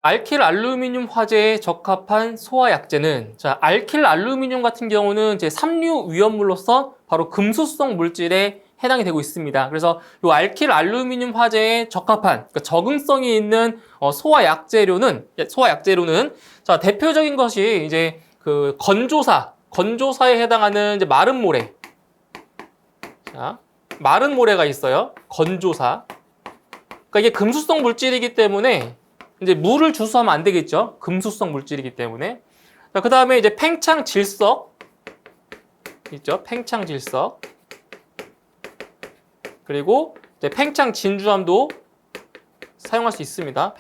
알킬 알루미늄 화재에 적합한 소화약제는, 자, 알킬 알루미늄 같은 경우는 제 3류 위험물로서 바로 금수성 물질에 해당이 되고 있습니다. 그래서 이 알킬 알루미늄 화재에 적합한, 그러니까 적응성이 있는 소화약제로는 자, 대표적인 것이 이제 그 건조사에 해당하는 이제 마른 모래. 자, 마른 모래가 있어요. 건조사. 그러니까 이게 금수성 물질이기 때문에 이제 물을 주스하면 안 되겠죠. 금수성 물질이기 때문에. 자, 그 다음에 이제 팽창질석 있죠. 팽창질석. 그리고 이제 팽창진주암도 사용할 수 있습니다.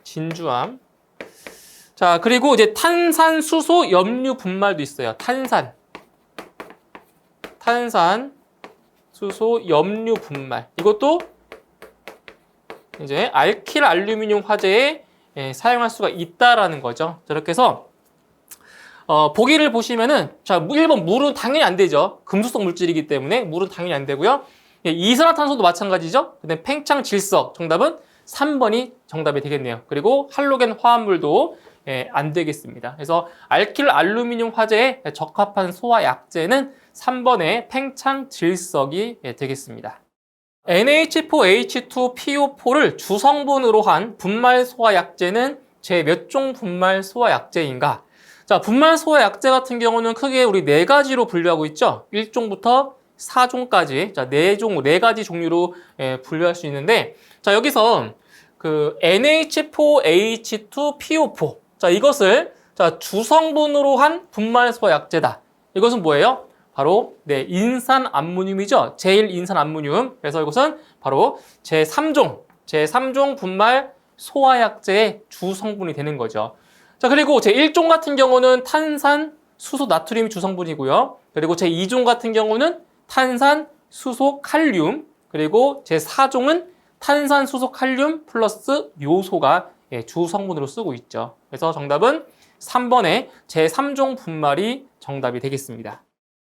팽창진주암. 자, 그리고 이제 탄산수소 염류 분말도 있어요. 탄산수소 염류 분말. 이것도 이제 알킬 알루미늄 화재에 사용할 수가 있다라는 거죠. 이렇게 해서 보기를 보시면은, 자, 1번 물은 당연히 안 되죠. 금수성 물질이기 때문에 물은 당연히 안 되고요. 이산화탄소도 마찬가지죠. 근데 팽창질석 정답은 3번이 정답이 되겠네요. 그리고 할로겐 화합물도 안 되겠습니다. 그래서 알킬 알루미늄 화재에 적합한 소화약제는 3번의 팽창질석이 되겠습니다. NH4H2PO4를 주성분으로 한 분말 소화약제는 제 몇 종 분말 소화약제인가? 자, 분말 소화약제 같은 경우는 크게 우리 4가지로 분류하고 있죠. 1종부터 4종까지. 자, 4가지 종류로 분류할 수 있는데, 자, 여기서 그 NH4H2PO4. 자, 이것을 자, 주성분으로 한 분말 소화약제다. 이것은 뭐예요? 바로 인산암모늄이죠. 제1인산암모늄. 그래서 이것은 바로 제3종 분말 소화약제의 주성분이 되는 거죠. 자, 그리고 제1종 같은 경우는 탄산수소 나트륨이 주성분이고요. 그리고 제2종 같은 경우는 탄산수소 칼륨, 그리고 제4종은 탄산수소 칼륨 플러스 요소가 주성분으로 쓰고 있죠. 그래서 정답은 3번의 제3종 분말이 정답이 되겠습니다.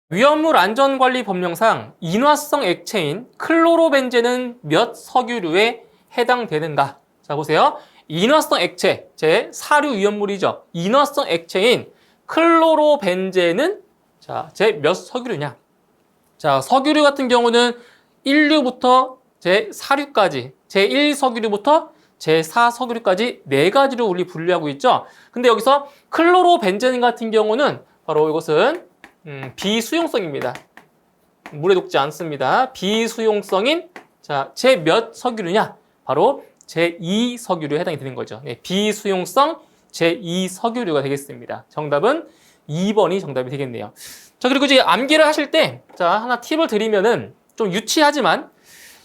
위험물 안전관리 법령상 인화성 액체인 클로로벤젠은 몇 석유류에 해당되는가? 자, 보세요. 인화성 액체, 제 4류 위험물이죠. 인화성 액체인 클로로벤젠은 자, 제 몇 석유류냐? 자, 석유류 같은 경우는 1류부터 제 4류까지, 제 1석유류부터 제 4석유류까지 4가지로 우리 분류하고 있죠. 근데 여기서 클로로벤젠 같은 경우는 바로 이것은 비수용성입니다. 물에 녹지 않습니다. 비수용성인 자, 제 몇 석유류냐? 바로 제2석유류에 해당이 되는 거죠. 비수용성 제2석유류가 되겠습니다. 정답은 2번이 정답이 되겠네요. 자, 그리고 이제 암기를 하실 때, 자, 하나 팁을 드리면은 좀 유치하지만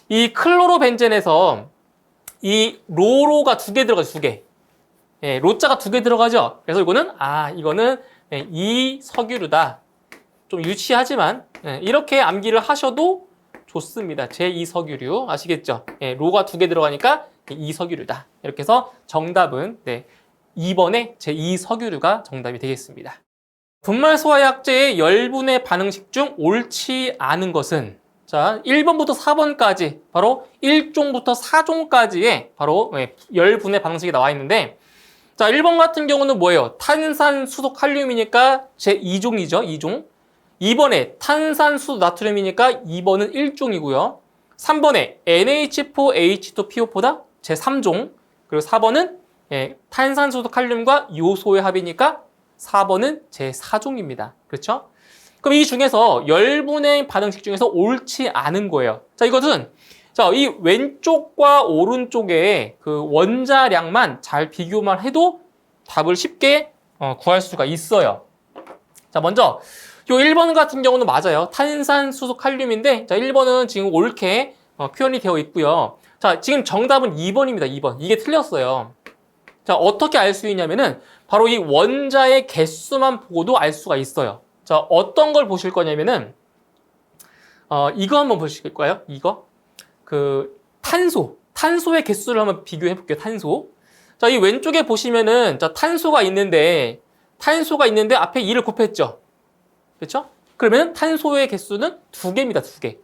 이 클로로벤젠에서 이 로가 2개 들어가죠, 2개. 로자가 2개 들어가죠. 그래서 이거는 이 석유류다. 좀 유치하지만 이렇게 암기를 하셔도 좋습니다. 제2석유류 아시겠죠? 로가 2개 들어가니까 2석유류다. 이렇게 해서 정답은 2번의 제2석유류가 정답이 되겠습니다. 분말 소화약제의 열분해 반응식 중 옳지 않은 것은 자, 1번부터 4번까지 바로 1종부터 4종까지의 바로 열분해 반응식이 나와 있는데, 자, 1번 같은 경우는 뭐예요? 탄산수소 칼륨이니까 제2종이죠. 2종. 2번에 탄산수소 나트륨이니까 2번은 1종이고요. 3번에 NH4H2PO4다 제3종. 그리고 4번은 탄산수소 칼륨과 요소의 합이니까 4번은 제4종입니다. 그렇죠? 그럼 이 중에서 열분해 반응식 중에서 옳지 않은 거예요. 자, 이것은 자, 이 왼쪽과 오른쪽의 그 원자량만 잘 비교만 해도 답을 쉽게 구할 수가 있어요. 자, 먼저 요 1번 같은 경우는 맞아요. 탄산수소 칼륨인데, 자, 1번은 지금 옳게 표현이 되어 있고요. 자, 지금 정답은 2번입니다. 2번. 이게 틀렸어요. 자, 어떻게 알 수 있냐면은 바로 이 원자의 개수만 보고도 알 수가 있어요. 자, 어떤 걸 보실 거냐면은 이거 한번 보실 거예요. 이거. 그 탄소의 개수를 한번 비교해 볼게요. 탄소. 자, 이 왼쪽에 보시면은 자, 탄소가 있는데 앞에 2를 곱했죠. 그렇죠? 그러면 탄소의 개수는 2개입니다. 2개.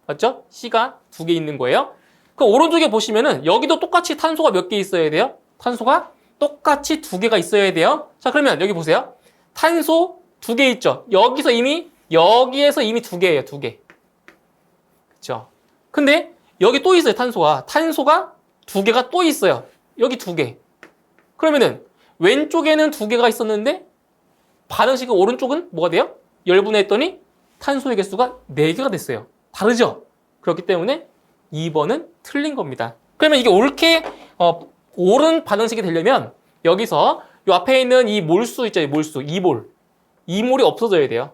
맞죠? C가 2개 있는 거예요. 그 오른쪽에 보시면은 여기도 똑같이 탄소가 몇 개 있어야 돼요? 탄소가 똑같이 2개가 있어야 돼요. 자, 그러면 여기 보세요. 탄소 2개 있죠? 여기에서 이미 2개예요, 2개. 그쵸? 근데 여기 또 있어요, 탄소가. 탄소가 2개가 또 있어요. 여기 2개. 그러면은 왼쪽에는 2개가 있었는데 반응식의 오른쪽은 뭐가 돼요? 열분해했더니 탄소의 개수가 4개가 됐어요. 다르죠? 그렇기 때문에 2번은 틀린 겁니다. 그러면 이게 옳게 옳은 반응식이 되려면 여기서 이 앞에 있는 이 몰수 있죠? 몰수, 2몰. 2몰이 없어져야 돼요.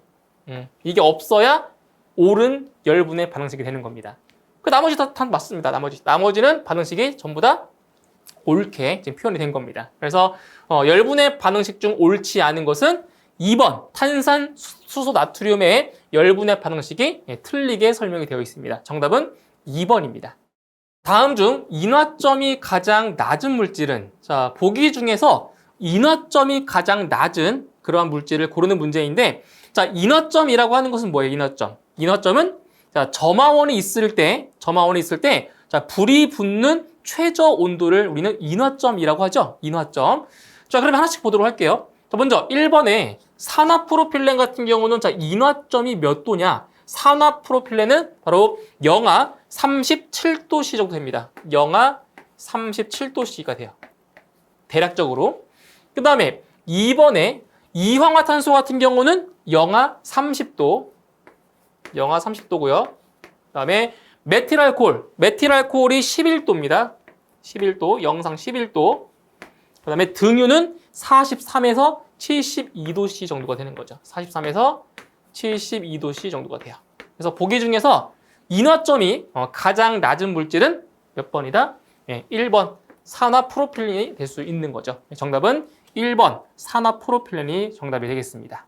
이게 없어야 옳은 열분의 반응식이 되는 겁니다. 그 나머지 다 맞습니다. 나머지는 반응식이 전부 다 옳게 지금 표현이 된 겁니다. 그래서 열분의 반응식 중 옳지 않은 것은 2번 탄산 수소 나트륨의 열분의 반응식이 틀리게 설명이 되어 있습니다. 정답은 2번입니다. 다음 중 인화점이 가장 낮은 물질은, 자, 보기 중에서 인화점이 가장 낮은 그러한 물질을 고르는 문제인데, 자, 인화점이라고 하는 것은 뭐예요? 인화점은 자, 점화원이 있을 때, 자, 불이 붙는 최저 온도를 우리는 인화점이라고 하죠. 인화점. 자, 그러면 하나씩 보도록 할게요. 자, 먼저 1번에 산화프로필렌 같은 경우는 자, 인화점이 몇 도냐? 산화프로필렌은 바로 영하 37도C 정도 됩니다. 영하 37도C가 돼요. 대략적으로. 그 다음에 2번에 이황화탄소 같은 경우는 영하 30도. 영하 30도고요. 그 다음에 메틸알코올이 11도입니다. 11도, 영상 11도. 그 다음에 등유는 43에서 72도C 정도가 되는 거죠. 43에서 72도C 정도가 돼요. 그래서 보기 중에서 인화점이 가장 낮은 물질은 몇 번이다? 네, 1번 산화프로필렌이 될 수 있는 거죠. 정답은 1번 산화프로필렌이 정답이 되겠습니다.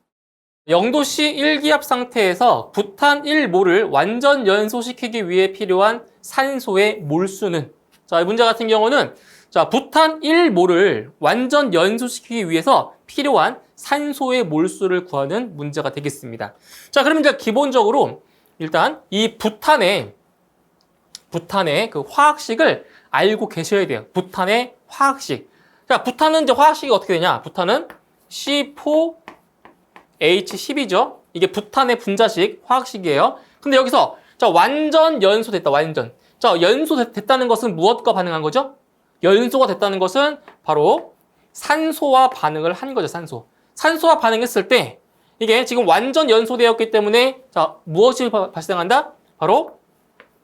0도씨 1기압 상태에서 부탄 1몰을 완전 연소시키기 위해 필요한 산소의 몰수는, 자, 이 문제 같은 경우는 자, 부탄 1몰을 완전 연소시키기 위해서 필요한 산소의 몰수를 구하는 문제가 되겠습니다. 자, 그러면 이제 기본적으로 일단 이 부탄의 그 화학식을 알고 계셔야 돼요. 부탄의 화학식. 자, 부탄은 이제 화학식이 어떻게 되냐? 부탄은 C4H10이죠. 이게 부탄의 분자식 화학식이에요. 근데 여기서 자, 완전 연소됐다. 완전. 자, 연소됐다는 것은 무엇과 반응한 거죠? 연소가 됐다는 것은 바로 산소와 반응을 한 거죠. 산소와 반응했을 때 이게 지금 완전 연소되었기 때문에 자, 무엇이 발생한다? 바로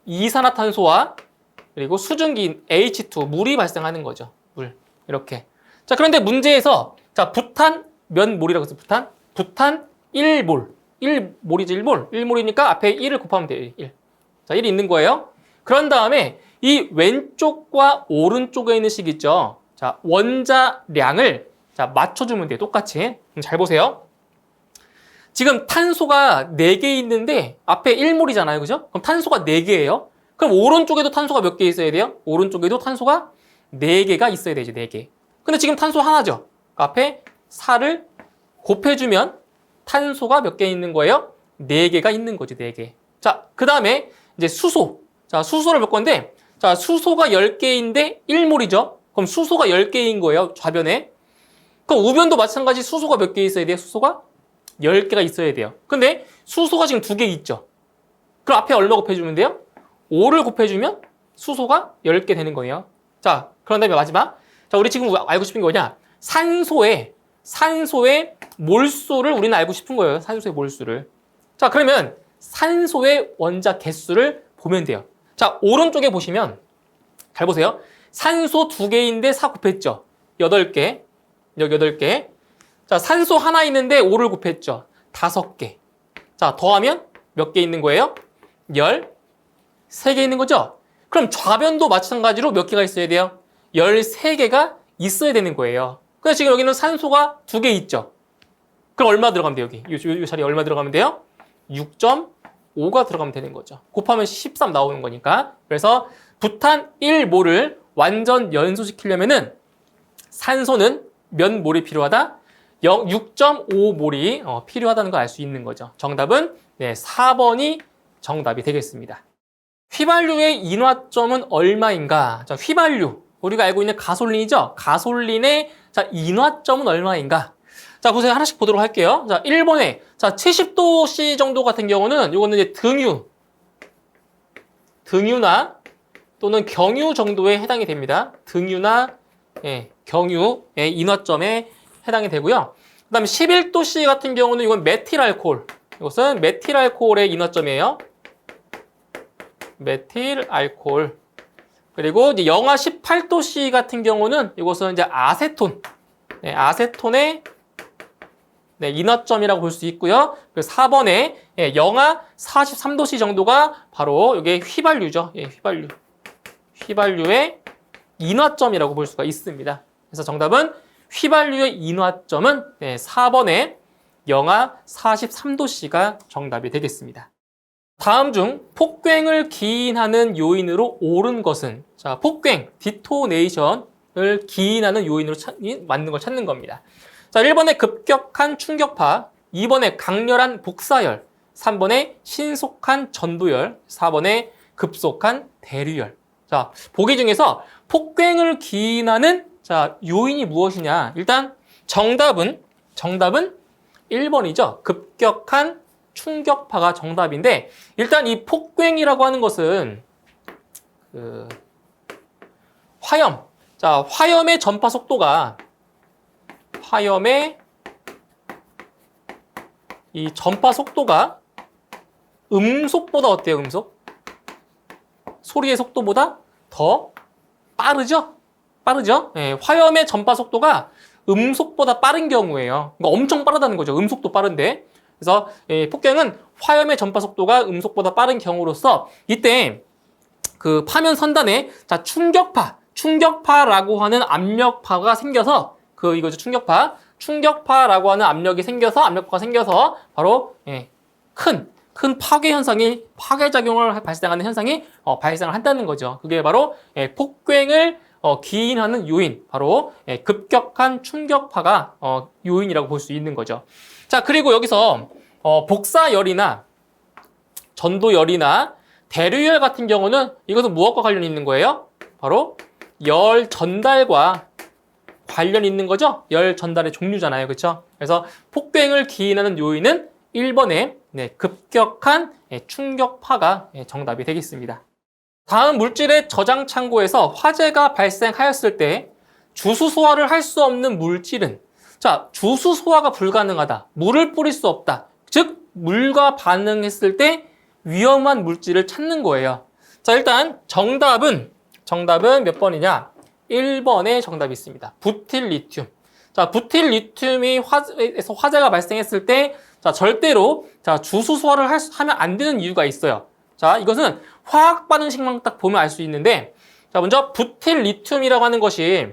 이산화탄소와 그리고 수증기인 H2, 물이 발생하는 거죠. 물. 이렇게. 자, 그런데 문제에서 자, 부탄 몇 몰이라고 했어요? 부탄 1몰. 1몰이죠, 1몰. 1몰이니까 앞에 1을 곱하면 돼요. 1. 자, 1이 있는 거예요. 그런 다음에 이 왼쪽과 오른쪽에 있는 식 있죠. 자, 원자량을 자, 맞춰주면 돼요. 똑같이. 잘 보세요. 지금 탄소가 4개 있는데 앞에 1몰이잖아요. 그죠? 그럼 탄소가 4개예요. 그럼 오른쪽에도 탄소가 몇 개 있어야 돼요? 오른쪽에도 탄소가 4개가 있어야 되죠. 4개. 근데 지금 탄소 하나죠. 앞에 4를 곱해주면 탄소가 몇 개 있는 거예요? 4개가 있는 거죠. 4개. 자, 그 다음에 이제 수소. 자, 수소를 볼 건데, 자, 수소가 10개인데 1몰이죠. 그럼 수소가 10개인 거예요. 좌변에. 그럼 우변도 마찬가지 수소가 몇 개 있어야 돼요? 수소가 10개가 있어야 돼요. 근데 수소가 지금 2개 있죠. 그럼 앞에 얼마 곱해주면 돼요? 5를 곱해주면 수소가 10개 되는 거예요. 자, 그런 다음에 마지막. 자, 우리 지금 알고 싶은 게 뭐냐? 산소의 몰수를 우리는 알고 싶은 거예요. 산소의 몰수를. 자, 그러면 산소의 원자 개수를 보면 돼요. 자, 오른쪽에 보시면 잘 보세요. 산소 2개인데 4 곱했죠. 8개. 여기 8개. 자, 산소 하나 있는데 5를 곱했죠. 5개. 자, 더하면 몇 개 있는 거예요? 13개 있는 거죠? 그럼 좌변도 마찬가지로 몇 개가 있어야 돼요? 13개가 있어야 되는 거예요. 근데 지금 여기는 산소가 2개 있죠? 그럼 얼마 들어가면 돼요, 여기? 이 자리에 얼마 들어가면 돼요? 6.5가 들어가면 되는 거죠. 곱하면 13 나오는 거니까. 그래서 부탄 1몰을 완전 연소시키려면은 산소는 몇 몰이 필요하다? 6.5몰이 필요하다는 걸 알 수 있는 거죠. 정답은 4번이 정답이 되겠습니다. 휘발유의 인화점은 얼마인가? 자, 휘발유. 우리가 알고 있는 가솔린이죠? 가솔린의 자, 인화점은 얼마인가? 자, 보세요. 하나씩 보도록 할게요. 자, 1번에 자, 70도씨 정도 같은 경우는 이거는 이제 등유나 또는 경유 정도에 해당이 됩니다. 등유나 경유의 인화점에 해당이 되고요. 그 다음에 11도씨 같은 경우는 이건 메틸알코올. 이것은 메틸알코올의 인화점이에요. 메틸알코올. 그리고 이제 영하 18도씨 같은 경우는 이것은 이제 아세톤. 아세톤의 인화점이라고 볼 수 있고요. 그리고 4번에 영하 43도씨 정도가 바로 이게 휘발유죠. 휘발유의 인화점이라고 볼 수가 있습니다. 그래서 정답은 휘발유의 인화점은 4번에 영하 43도씨가 정답이 되겠습니다. 다음 중 폭괭을 기인하는 요인으로 옳은 것은 자, 폭괭, 디토네이션을 기인하는 요인으로 맞는 걸 찾는 겁니다. 자, 1번에 급격한 충격파, 2번에 강렬한 복사열, 3번에 신속한 전도열, 4번에 급속한 대류열. 자, 보기 중에서 폭괭을 기인하는 자, 요인이 무엇이냐? 일단 정답은 1번이죠. 급격한 충격파가 정답인데 일단 이 폭괭이라고 하는 것은 화염. 자, 화염의 전파 속도가 이 전파 속도가 음속보다 어때요? 음속? 소리의 속도보다 더 빠르죠? 화염의 전파 속도가 음속보다 빠른 경우에요. 그러니까 엄청 빠르다는 거죠. 음속도 빠른데. 그래서 폭괭은 화염의 전파 속도가 음속보다 빠른 경우로서 이때 그 파면 선단에 자, 충격파라고 하는 압력파가 생겨서 이거죠. 충격파라고 하는 압력파가 생겨서 바로 큰 파괴작용을 발생하는 현상이 발생을 한다는 거죠. 그게 바로 폭괭을 기인하는 요인, 바로 급격한 충격파가 요인이라고 볼 수 있는 거죠. 자, 그리고 여기서 복사열이나 전도열이나 대류열 같은 경우는 이것은 무엇과 관련이 있는 거예요? 바로 열 전달과 관련이 있는 거죠? 열 전달의 종류잖아요. 그렇죠? 그래서 폭괭을 기인하는 요인은 1번에 급격한 충격파가 정답이 되겠습니다. 다음 물질의 저장 창고에서 화재가 발생하였을 때 주수 소화를 할 수 없는 물질은 자, 주수 소화가 불가능하다. 물을 뿌릴 수 없다. 즉 물과 반응했을 때 위험한 물질을 찾는 거예요. 자, 일단 정답은 몇 번이냐? 1번에 정답이 있습니다. 부틸리튬. 자, 부틸리튬이 화재에서 화재가 발생했을 때 자, 절대로 자, 주수 소화를 하면 안 되는 이유가 있어요. 자, 이것은 화학 반응식만 딱 보면 알 수 있는데 자, 먼저 부틸리튬이라고 하는 것이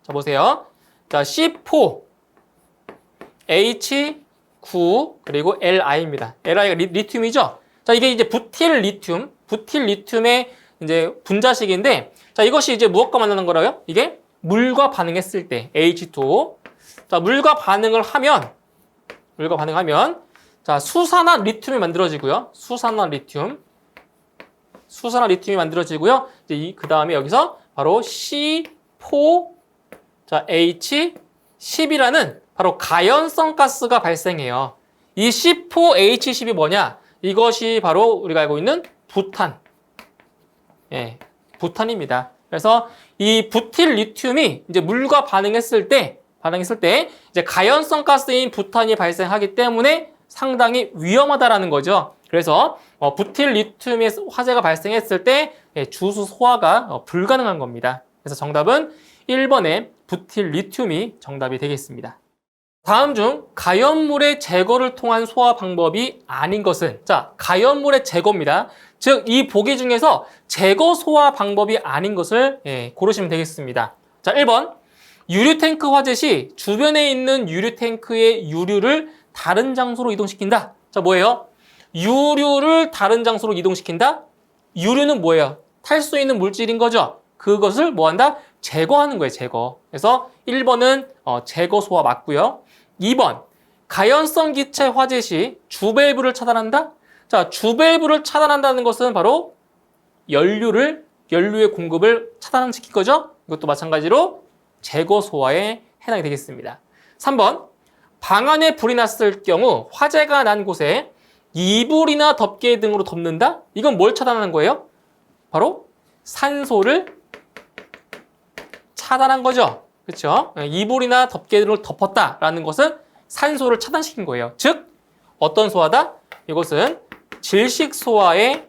자, 보세요. 자, C4H9 그리고 Li입니다. Li가 리튬이죠. 자, 이게 이제 부틸리튬의 이제 분자식인데 자, 이것이 이제 무엇과 만나는 거라고요? 이게 물과 반응했을 때 H2O. 자, 물과 반응하면 자, 수산화 리튬이 만들어지고요. 수산화 리튬이 만들어지고요. 이제 그다음에 여기서 바로 C4H10이라는 바로 가연성 가스가 발생해요. 이 C4H10이 뭐냐? 이것이 바로 우리가 알고 있는 부탄. 부탄입니다. 그래서 이 부틸리튬이 이제 물과 반응했을 때 이제 가연성 가스인 부탄이 발생하기 때문에 상당히 위험하다라는 거죠. 그래서 부틸리튬의 화재가 발생했을 때 주수 소화가 불가능한 겁니다. 그래서 정답은 1번의 부틸리튬이 정답이 되겠습니다. 다음 중 가연물의 제거를 통한 소화 방법이 아닌 것은 자, 가연물의 제거입니다. 즉, 이 보기 중에서 제거 소화 방법이 아닌 것을 고르시면 되겠습니다. 자, 1번 유류탱크 화재 시 주변에 있는 유류탱크의 유류를 다른 장소로 이동시킨다. 자, 뭐예요? 유류를 다른 장소로 이동시킨다? 유류는 뭐예요? 탈 수 있는 물질인 거죠? 그것을 뭐한다? 제거하는 거예요, 제거. 그래서 1번은 제거 소화 맞고요. 2번, 가연성 기체 화재 시 주밸브를 차단한다? 자, 주밸브를 차단한다는 것은 바로 연료의 공급을 차단시킨 거죠. 이것도 마찬가지로 제거 소화에 해당이 되겠습니다. 3번, 방 안에 불이 났을 경우 화재가 난 곳에 이불이나 덮개 등으로 덮는다? 이건 뭘 차단하는 거예요? 바로 산소를 차단한 거죠. 그렇죠? 이불이나 덮개 등으로 덮었다라는 것은 산소를 차단시킨 거예요. 즉, 어떤 소화다? 이것은 질식소화에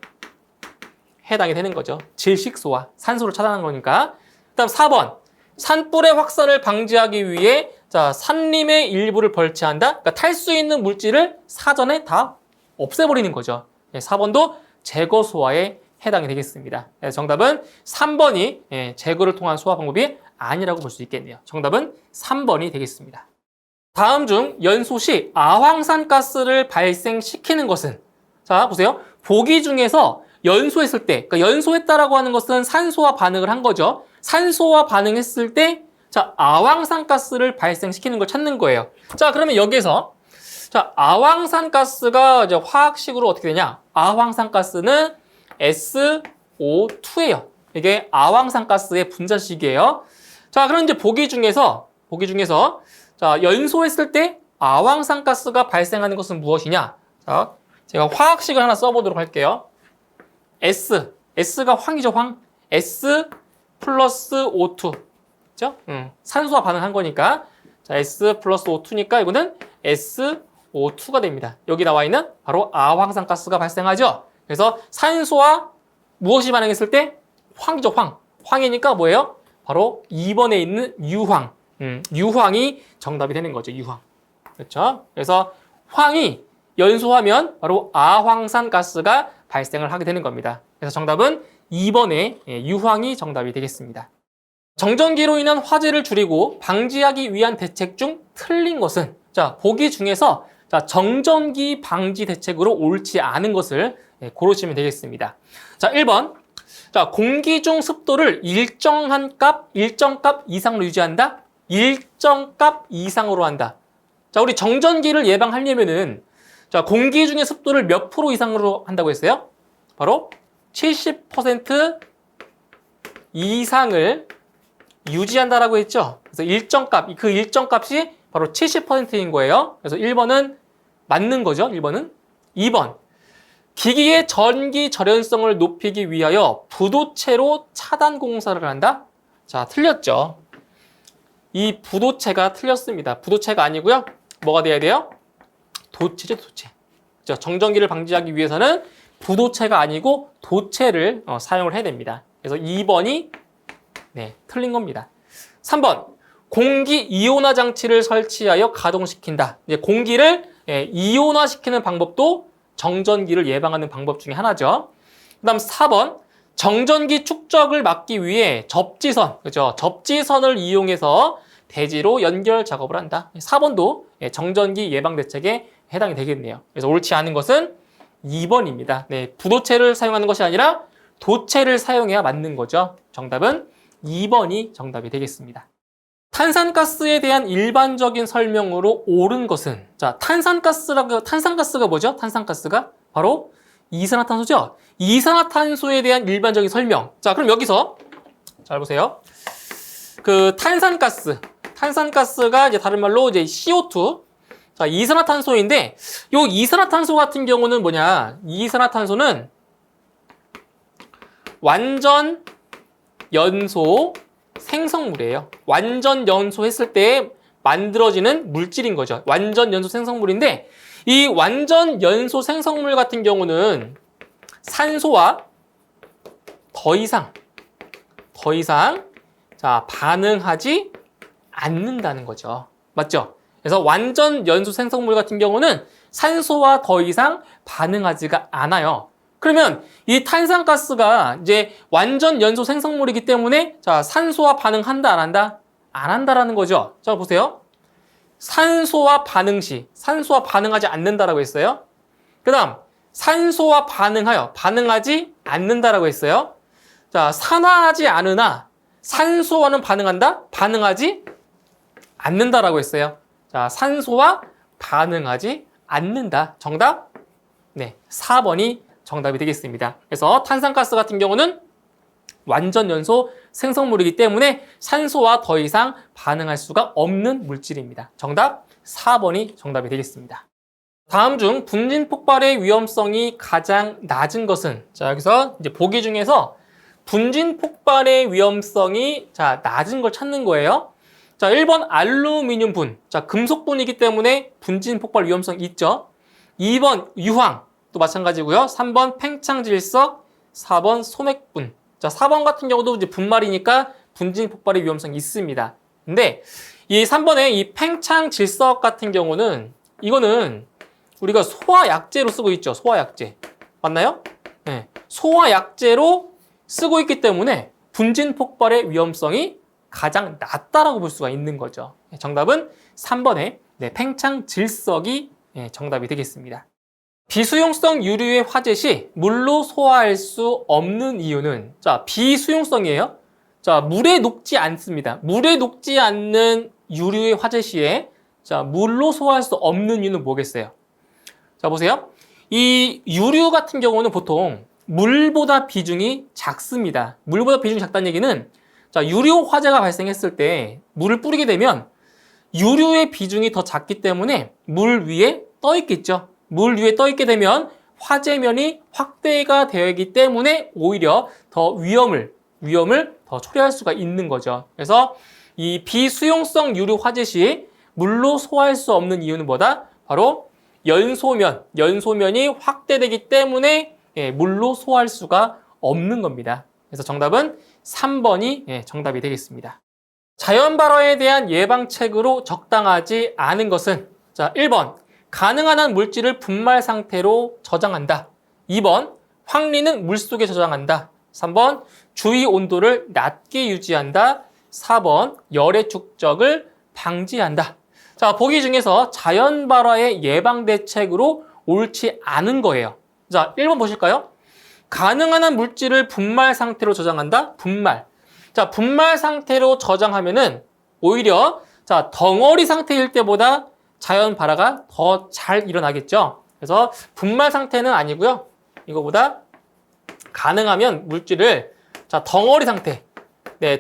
해당이 되는 거죠. 질식소화, 산소를 차단한 거니까. 그다음 4번, 산불의 확산을 방지하기 위해 산림의 일부를 벌채한다. 그러니까 탈 수 있는 물질을 사전에 다 없애버리는 거죠. 4번도 제거 소화에 해당이 되겠습니다. 정답은 3번이 제거를 통한 소화 방법이 아니라고 볼 수 있겠네요. 정답은 3번이 되겠습니다. 다음 중 연소 시 아황산가스를 발생시키는 것은? 자, 보세요. 보기 중에서 연소했을 때, 그러니까 연소했다라고 하는 것은 산소와 반응을 한 거죠. 산소와 반응했을 때, 아황산가스를 발생시키는 걸 찾는 거예요. 자, 그러면 여기에서, 아황산가스가 이제 화학식으로 어떻게 되냐? 아황산가스는 SO2예요. 이게 아황산가스의 분자식이에요. 자, 그럼 이제 보기 중에서, 연소했을 때 아황산가스가 발생하는 것은 무엇이냐? 자, 제가 화학식을 하나 써보도록 할게요. S가 황이죠, 황. S 플러스 O2. 그죠? 산소와 반응한 거니까. 자, S 플러스 O2니까 이거는 SO2가 됩니다. 여기 나와 있는 바로 아황산가스가 발생하죠. 그래서 산소와 무엇이 반응했을 때? 황이죠, 황. 황이니까 뭐예요? 바로 2번에 있는 유황. 유황이 정답이 되는 거죠, 유황. 그렇죠? 그래서 황이 연소하면 바로 아황산가스가 발생을 하게 되는 겁니다. 그래서 정답은 2번의 유황이 정답이 되겠습니다. 정전기로 인한 화재를 줄이고 방지하기 위한 대책 중 틀린 것은? 자, 보기 중에서 정전기 방지 대책으로 옳지 않은 것을 고르시면 되겠습니다. 자, 1번. 자, 공기 중 습도를 일정 값 이상으로 유지한다? 일정 값 이상으로 한다. 자, 우리 정전기를 예방하려면은 공기 중의 습도를 몇 프로 이상으로 한다고 했어요? 바로 70% 이상을 유지한다라고 했죠. 그래서 일정 값, 그 일정 값이 바로 70%인 거예요. 그래서 1번은 맞는 거죠. 1번은. 2번. 기기의 전기 절연성을 높이기 위하여 부도체로 차단 공사를 한다? 자, 틀렸죠. 이 부도체가 틀렸습니다. 부도체가 아니고요. 뭐가 돼야 돼요? 도체죠, 도체. 그렇죠? 정전기를 방지하기 위해서는 부도체가 아니고 도체를 사용을 해야 됩니다. 그래서 2번이 틀린 겁니다. 3번. 공기 이온화 장치를 설치하여 가동시킨다. 이제 공기를 이온화시키는 방법도 정전기를 예방하는 방법 중에 하나죠. 그 다음 4번. 정전기 축적을 막기 위해 접지선, 그죠? 접지선을 이용해서 대지로 연결 작업을 한다. 4번도 정전기 예방 대책에 해당이 되겠네요. 그래서 옳지 않은 것은 2번입니다. 부도체를 사용하는 것이 아니라 도체를 사용해야 맞는 거죠. 정답은 2번이 정답이 되겠습니다. 탄산가스에 대한 일반적인 설명으로 옳은 것은? 자, 탄산가스가 뭐죠? 탄산가스가 바로 이산화탄소죠. 이산화탄소에 대한 일반적인 설명. 자, 그럼 여기서 잘 보세요. 그 탄산가스가 이제 다른 말로 이제 CO2. 자, 이산화탄소인데 요 이산화탄소 같은 경우는 뭐냐? 이산화탄소는 완전 연소 생성물이에요. 완전 연소했을 때 만들어지는 물질인 거죠. 완전 연소 생성물인데 이 완전 연소 생성물 같은 경우는 산소와 더 이상 반응하지 않는다는 거죠. 맞죠? 그래서 완전 연소 생성물 같은 경우는 산소와 더 이상 반응하지가 않아요. 그러면 이 탄산가스가 이제 완전 연소 생성물이기 때문에 산소와 반응한다, 안 한다? 안 한다라는 거죠. 자, 보세요. 산소와 반응 시, 산소와 반응하지 않는다라고 했어요. 그 다음, 산소와 반응하지 않는다라고 했어요. 자, 산화하지 않으나 산소와는 반응한다? 반응하지 않는다라고 했어요. 자, 산소와 반응하지 않는다. 정답? 4번이 정답이 되겠습니다. 그래서 탄산가스 같은 경우는 완전 연소 생성물이기 때문에 산소와 더 이상 반응할 수가 없는 물질입니다. 정답 4번이 정답이 되겠습니다. 다음 중 분진 폭발의 위험성이 가장 낮은 것은? 자, 여기서 이제 보기 중에서 분진 폭발의 위험성이 낮은 걸 찾는 거예요. 자, 1번 알루미늄 분. 자, 금속분이기 때문에 분진 폭발 위험성이 있죠. 2번 유황. 또 마찬가지고요. 3번 팽창질석, 4번 소맥분. 자, 4번 같은 경우도 이제 분말이니까 분진 폭발의 위험성이 있습니다. 근데 이 3번의 이 팽창질석 같은 경우는 이거는 우리가 소화약제로 쓰고 있죠. 소화약제. 맞나요? 네. 소화약제로 쓰고 있기 때문에 분진 폭발의 위험성이 가장 낮다라고 볼 수가 있는 거죠. 정답은 3번의 팽창질석이 정답이 되겠습니다. 비수용성 유류의 화재 시 물로 소화할 수 없는 이유는? 자, 비수용성이에요. 자, 물에 녹지 않습니다. 물에 녹지 않는 유류의 화재 시에 자, 물로 소화할 수 없는 이유는 뭐겠어요? 자, 보세요. 이 유류 같은 경우는 보통 물보다 비중이 작습니다. 물보다 비중이 작다는 얘기는 자, 유류 화재가 발생했을 때 물을 뿌리게 되면 유류의 비중이 더 작기 때문에 물 위에 떠 있겠죠. 물 위에 떠 있게 되면 화재면이 확대가 되어 있기 때문에 오히려 더 위험을 더 초래할 수가 있는 거죠. 그래서 이 비수용성 유류 화재 시 물로 소화할 수 없는 이유는 뭐다? 바로 연소면이 확대되기 때문에 물로 소화할 수가 없는 겁니다. 그래서 정답은 3번이 정답이 되겠습니다. 자연 발화에 대한 예방책으로 적당하지 않은 것은? 자, 1번 가능한 한 물질을 분말 상태로 저장한다. 2번 황리는 물속에 저장한다. 3번 주위 온도를 낮게 유지한다. 4번 열의 축적을 방지한다. 자, 보기 중에서 자연 발화의 예방 대책으로 옳지 않은 거예요. 자, 1번 보실까요? 가능한 한 물질을 분말 상태로 저장한다. 분말. 자, 분말 상태로 저장하면은 오히려 자, 덩어리 상태일 때보다 자연 발화가 더 잘 일어나겠죠. 그래서 분말 상태는 아니고요. 이거보다 가능하면 물질을 자, 덩어리 상태.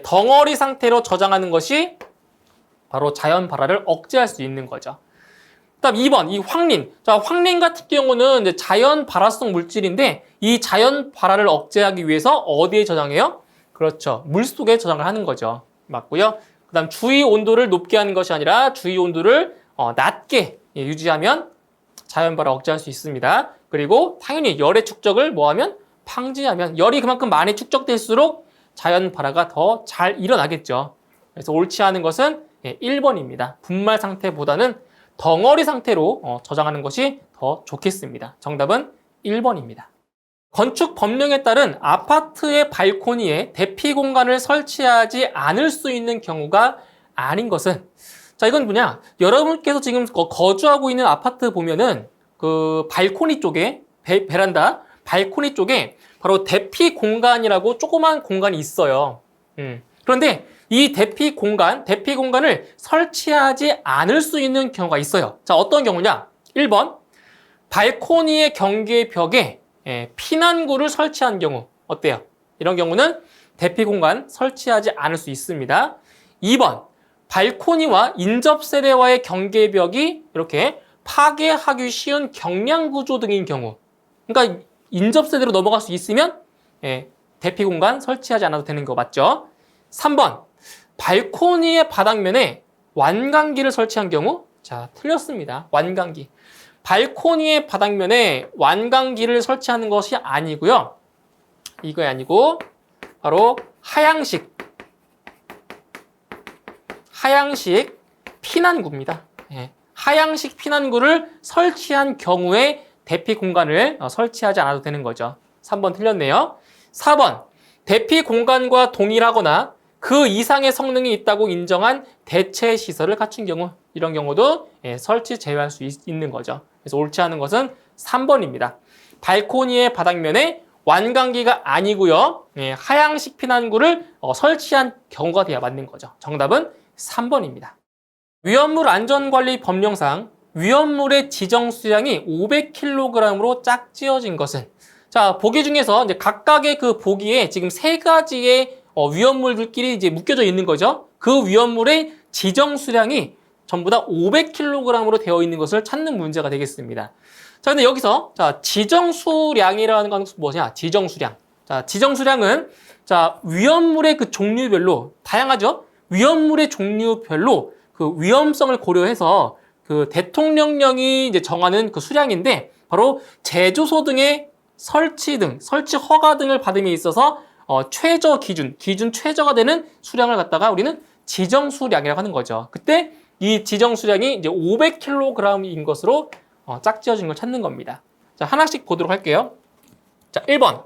덩어리 상태로 저장하는 것이 바로 자연 발화를 억제할 수 있는 거죠. 그다음 2번, 이 황린. 자, 황린 같은 경우는 이제 자연 발화성 물질인데 이 자연 발화를 억제하기 위해서 어디에 저장해요? 그렇죠. 물 속에 저장을 하는 거죠. 맞고요. 그다음 주위 온도를 높게 하는 것이 아니라 주위 온도를 낮게 유지하면 자연 발화 억제할 수 있습니다. 그리고 당연히 열의 축적을 뭐하면? 방지하면 열이 그만큼 많이 축적될수록 자연 발화가 더 잘 일어나겠죠. 그래서 옳지 않은 것은 1번입니다. 분말 상태보다는 덩어리 상태로 저장하는 것이 더 좋겠습니다. 정답은 1번입니다. 건축 법령에 따른 아파트의 발코니에 대피 공간을 설치하지 않을 수 있는 경우가 아닌 것은? 자, 이건 뭐냐? 여러분께서 지금 거주하고 있는 아파트 보면은 그 발코니 쪽에 베란다 발코니 쪽에 바로 대피 공간이라고 조그만 공간이 있어요. 그런데 이 대피 공간을 설치하지 않을 수 있는 경우가 있어요. 자, 어떤 경우냐? 1번, 발코니의 경계 벽에 피난구를 설치한 경우. 어때요? 이런 경우는 대피 공간 설치하지 않을 수 있습니다. 2번, 발코니와 인접 세대와의 경계벽이 이렇게 파괴하기 쉬운 경량 구조 등인 경우. 그러니까 인접 세대로 넘어갈 수 있으면 대피 공간 설치하지 않아도 되는 거 맞죠? 3번, 발코니의 바닥면에 완강기를 설치한 경우. 자, 틀렸습니다. 완강기. 발코니의 바닥면에 완강기를 설치하는 것이 아니고요. 이거 아니고 바로 하향식 피난구입니다. 하향식 피난구를 설치한 경우에 대피 공간을 설치하지 않아도 되는 거죠. 3번 틀렸네요. 4번, 대피 공간과 동일하거나 그 이상의 성능이 있다고 인정한 대체 시설을 갖춘 경우. 이런 경우도 설치 제외할 수 있는 거죠. 그래서 옳지 않은 것은 3번입니다. 발코니의 바닥면에 완강기가 아니고요. 하향식 피난구를 설치한 경우가 돼야 맞는 거죠. 정답은 3번입니다. 위험물 안전관리 법령상 위험물의 지정 수량이 500kg으로 짝지어진 것은? 자, 보기 중에서 이제 각각의 그 보기에 지금 세 가지의 위험물들끼리 이제 묶여져 있는 거죠. 그 위험물의 지정 수량이 전부 다 500kg으로 되어 있는 것을 찾는 문제가 되겠습니다. 자, 근데 여기서 자, 지정 수량이라는 건 뭐냐? 지정 수량. 자, 지정 수량은 자, 위험물의 그 종류별로 다양하죠? 위험물의 종류별로 그 위험성을 고려해서 그 대통령령이 이제 정하는 그 수량인데 바로 제조소 등의 설치 허가 등을 받음에 있어서 최저 기준 최저가 되는 수량을 갖다가 우리는 지정 수량이라고 하는 거죠. 그때 이 지정 수량이 이제 500kg인 것으로 짝지어진 걸 찾는 겁니다. 자, 하나씩 보도록 할게요. 자, 1번.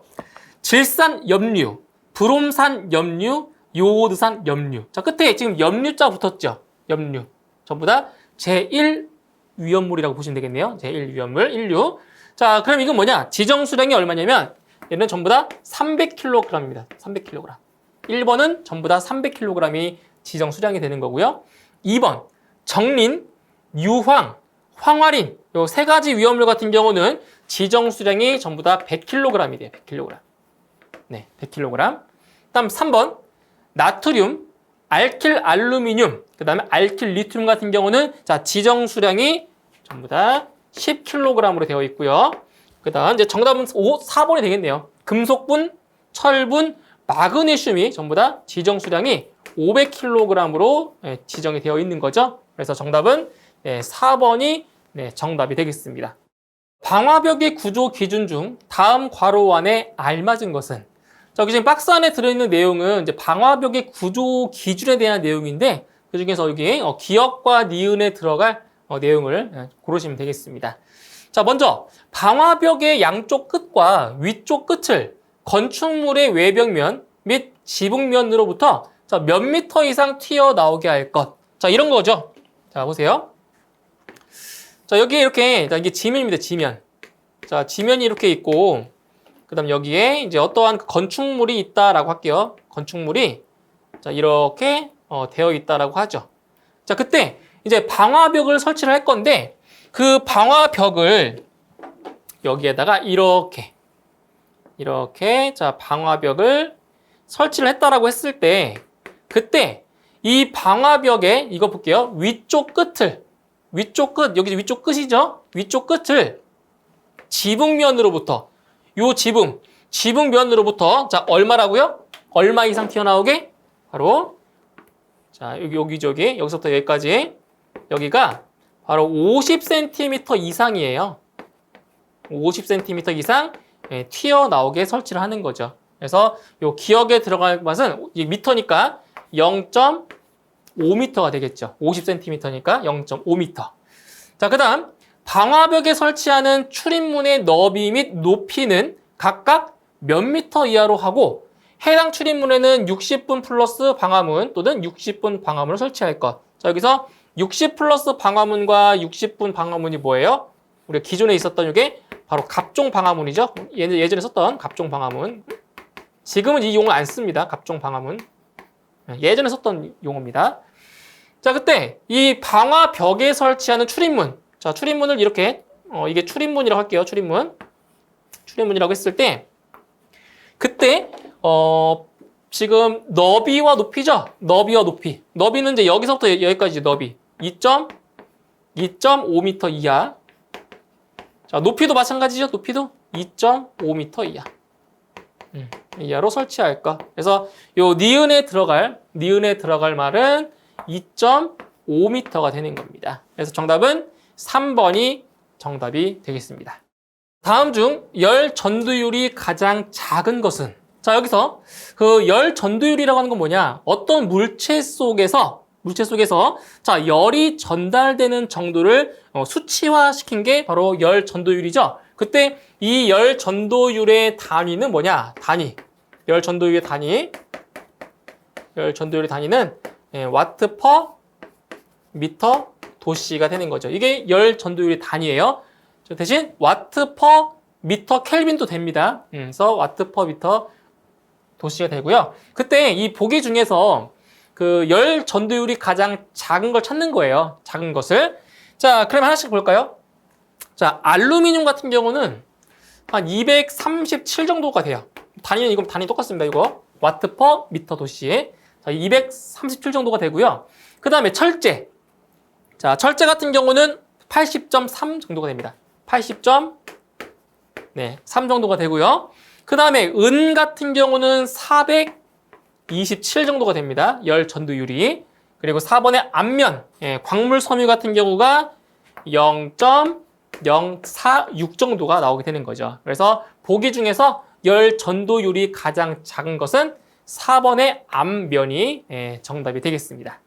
질산 염류, 브롬산 염류, 요오드산 염류. 자, 끝에 지금 염류자 붙었죠? 염류. 전부 다 제1 위험물이라고 보시면 되겠네요. 제1 위험물, 1류. 자, 그럼 이건 뭐냐? 지정 수량이 얼마냐면 얘는 전부 다 300kg입니다. 300kg. 1번은 전부 다 300kg이 지정 수량이 되는 거고요. 2번, 정린, 유황, 황화린 요 세 가지 위험물 같은 경우는 지정 수량이 전부 다 100kg이 돼요. 100kg. 네, 100kg. 다음 3번, 나트륨, 알킬 알루미늄, 그 다음에 알킬 리튬 같은 경우는 자, 지정 수량이 전부 다 10kg으로 되어 있고요. 그 다음 이제 정답은 4번이 되겠네요. 금속분, 철분, 마그네슘이 전부 다 지정 수량이 500kg으로 지정이 되어 있는 거죠. 그래서 정답은 4번이 정답이 되겠습니다. 방화벽의 구조 기준 중 다음 괄호 안에 알맞은 것은? 자, 여기 지금 박스 안에 들어있는 내용은 이제 방화벽의 구조 기준에 대한 내용인데 그 중에서 여기 기역과 니은에 들어갈 내용을 고르시면 되겠습니다. 자, 먼저 방화벽의 양쪽 끝과 위쪽 끝을 건축물의 외벽면 및 지붕면으로부터 자, 몇 미터 이상 튀어나오게 할 것. 자, 이런 거죠. 자, 보세요. 자, 여기에 이렇게, 자, 이게 지면입니다, 지면. 자, 지면이 이렇게 있고, 그 다음 여기에 이제 어떠한 건축물이 있다라고 할게요. 건축물이, 자, 이렇게, 되어 있다라고 하죠. 자, 그때 이제 방화벽을 설치를 할 건데, 그 방화벽을 여기에다가 이렇게, 자, 방화벽을 설치를 했다라고 했을 때, 그때 이 방화벽에 이거 볼게요. 위쪽 끝, 여기 위쪽 끝이죠? 위쪽 끝을 지붕면으로부터, 요 지붕면으로부터, 자, 얼마라고요? 얼마 이상 튀어나오게? 바로, 자, 여기서부터 여기까지, 여기가 바로 50cm 이상이에요. 50cm 이상 튀어나오게 설치를 하는 거죠. 그래서 요 기역에 들어갈 맛은 미터니까 0.5m가 되겠죠. 50cm니까 0.5m. 자, 그 다음 방화벽에 설치하는 출입문의 너비 및 높이는 각각 몇 미터 이하로 하고 해당 출입문에는 60분 플러스 방화문 또는 60분 방화문을 설치할 것. 자, 여기서 60 플러스 방화문과 60분 방화문이 뭐예요? 우리가 기존에 있었던 이게 바로 갑종 방화문이죠. 예전에 썼던 갑종 방화문. 지금은 이 용어를 안 씁니다. 갑종 방화문. 예전에 썼던 용어입니다. 자, 그때 이 방화벽에 설치하는 출입문. 자, 출입문을 이렇게 이게 출입문이라고 할게요. 출입문이라고 했을 때 그때 지금 너비와 높이죠. 너비와 높이. 너비는 이제 여기서부터 여기까지 너비. 2.5m 이하. 자, 높이도 마찬가지죠. 높이도 2.5m 이하. 이하로 설치할까? 그래서 요 니은에 들어갈 말은 2.5m가 되는 겁니다. 그래서 정답은 3번이 정답이 되겠습니다. 다음 중 열 전도율이 가장 작은 것은? 자, 여기서 그 열 전도율이라고 하는 건 뭐냐? 어떤 물체 속에서 자, 열이 전달되는 정도를 수치화시킨 게 바로 열 전도율이죠. 그때 이 열 전도율의 단위는 뭐냐? 열 전도율의 단위는 와트 퍼 미터 도씨가 되는 거죠. 이게 열 전도율의 단위예요. 대신 와트 퍼 미터 켈빈도 됩니다. 그래서 와트 퍼 미터 도씨가 되고요. 그때 이 보기 중에서 그 열 전도율이 가장 작은 걸 찾는 거예요. 작은 것을. 자, 그럼 하나씩 볼까요? 자, 알루미늄 같은 경우는 한 237 정도가 돼요. 단위는 이건 단위 똑같습니다. 이거 와트 퍼 미터 도시. 자, 237 정도가 되고요. 그 다음에 철제. 자, 철제 같은 경우는 80.3 정도가 됩니다. 80.3 정도가 되고요. 그 다음에 은 같은 경우는 427 정도가 됩니다. 열 전도율이. 그리고 4번의 앞면, 광물 섬유 같은 경우가 0.046 정도가 나오게 되는 거죠. 그래서 보기 중에서 열 전도율이 가장 작은 것은 4번의 앞면이 정답이 되겠습니다.